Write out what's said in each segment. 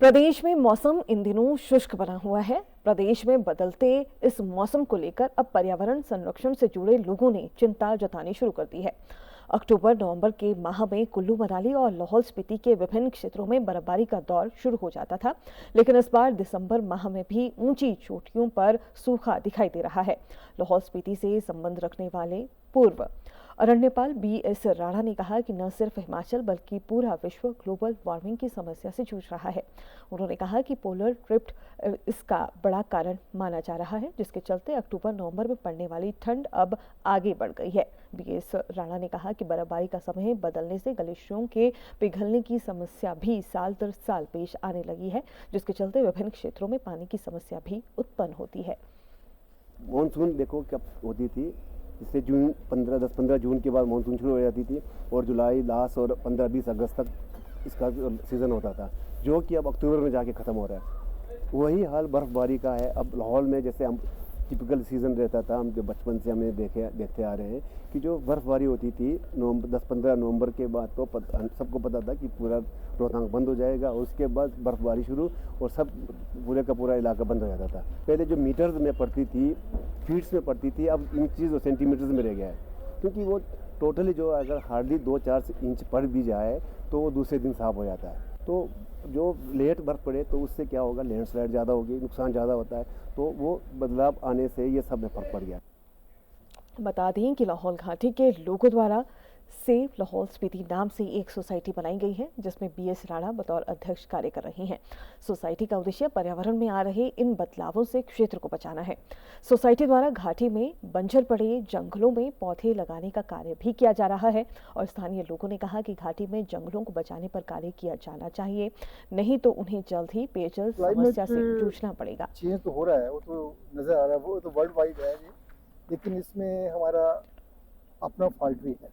प्रदेश में मौसम इन दिनों शुष्क बना हुआ है। प्रदेश में बदलते इस मौसम को लेकर अब पर्यावरण संरक्षण से जुड़े लोगों ने चिंता जतानी शुरू कर दी है। अक्टूबर नवंबर के माह में कुल्लू मनाली और लाहौल स्पीति के विभिन्न क्षेत्रों में बर्फबारी का दौर शुरू हो जाता था, लेकिन इस बार दिसंबर माह में भी ऊंची चोटियों पर सूखा दिखाई दे रहा है। लाहौल स्पीति से संबंध रखने वाले पूर्व अरण्यपाल BS राणा ने कहा कि न सिर्फ हिमाचल बल्कि पूरा विश्व ग्लोबल वार्मिंग की समस्या से जूझ रहा है। उन्होंने कहा कि पोलर ड्रिफ्ट इसका बड़ा कारण माना जा रहा है, जिसके चलते अक्टूबर नवंबर में पड़ने वाली ठंड अब आगे बढ़ गई है। BS राणा ने कहा कि बर्फबारी का समय बदलने से ग्लेशियरों के पिघलने की समस्या भी साल दर साल पेश आने लगी है, जिसके चलते विभिन्न क्षेत्रों में पानी की समस्या भी उत्पन्न होती है। मानसून देखो कब होती थी, इससे जून 10-15 जून के बाद मानसून शुरू हो जाती थी और जुलाई लास्ट और 15-20 अगस्त तक इसका सीज़न होता था, जो कि अब अक्टूबर में जाके ख़त्म हो रहा है। वही हाल बर्फ़बारी का है। अब लाहौल में जैसे हम टिपिकल सीज़न रहता था, हम जो बचपन से हमें देखते आ रहे हैं कि जो बर्फ़बारी होती थी 10-15 नवंबर के बाद, तो सबको पता था कि पूरा रोहतांग बंद हो जाएगा और उसके बाद बर्फ़बारी शुरू और सब पूरे का पूरा इलाका बंद हो जाता था। पहले जो मीटर्स में पड़ती थी, फीट्स में पड़ती थी, अब इंचज़ और सेंटीमीटर्स में रह गया है, क्योंकि वो टोटली जो अगर हार्डली 2-4 इंच पड़ भी जाए तो वो दूसरे दिन साफ हो जाता है। तो जो लेट बर्फ़ पड़े तो उससे क्या होगा, लैंडस्लाइड ज़्यादा होगी, नुकसान ज़्यादा होता है। तो वो बदलाव आने से ये सब में फ़र्क पड़ गया। बता दें कि लाहौल घाटी के लोगों द्वारा सेव लाहौल स्पीति नाम से एक सोसाइटी बनाई गई है, जिसमें BS राणा बतौर अध्यक्ष कार्य कर रही हैं। सोसाइटी का उद्देश्य पर्यावरण में आ रहे इन बदलावों से क्षेत्र को बचाना है। सोसाइटी द्वारा घाटी में बंजर पड़े जंगलों में पौधे लगाने का कार्य भी किया जा रहा है और स्थानीय लोगों ने कहा कि घाटी में जंगलों को बचाने पर कार्य किया जाना चाहिए, नहीं तो उन्हें जल्द ही पेयजल समस्या से जूझना पड़ेगा। चेंज तो हो रहा है, वो तो नजर आ रहा है, वो तो वर्ल्ड वाइड है, लेकिन इसमें हमारा अपना फॉल्ट भी है।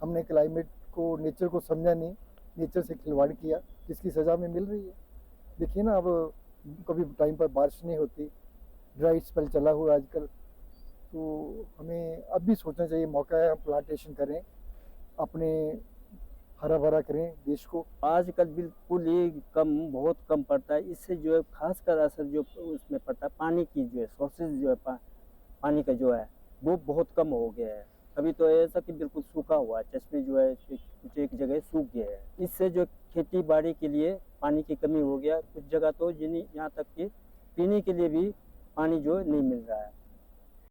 हमने क्लाइमेट को, नेचर को समझा नहीं, नेचर से खिलवाड़ किया, जिसकी सज़ा में मिल रही है। देखिए ना, अब कभी टाइम पर बारिश नहीं होती, ड्राई स्पेल चला हुआ आजकल। तो हमें अब भी सोचना चाहिए, मौका है, हम प्लांटेशन करें, अपने हरा भरा करें देश को। आजकल बिल्कुल ही कम, बहुत कम पड़ता है। इससे जो है खासकर असर जो उसमें पड़ता है, पानी की जो है सोर्सेज जो है पानी का जो है वो बहुत कम हो गया है। अभी तो ऐसा कि बिल्कुल सूखा हुआ है, चश्मे जो है कुछ एक जगह सूख गए हैं। इससे जो खेती बाड़ी के लिए पानी की कमी हो गया, कुछ जगह तो यहाँ तक कि पीने के लिए भी पानी जो नहीं मिल रहा है।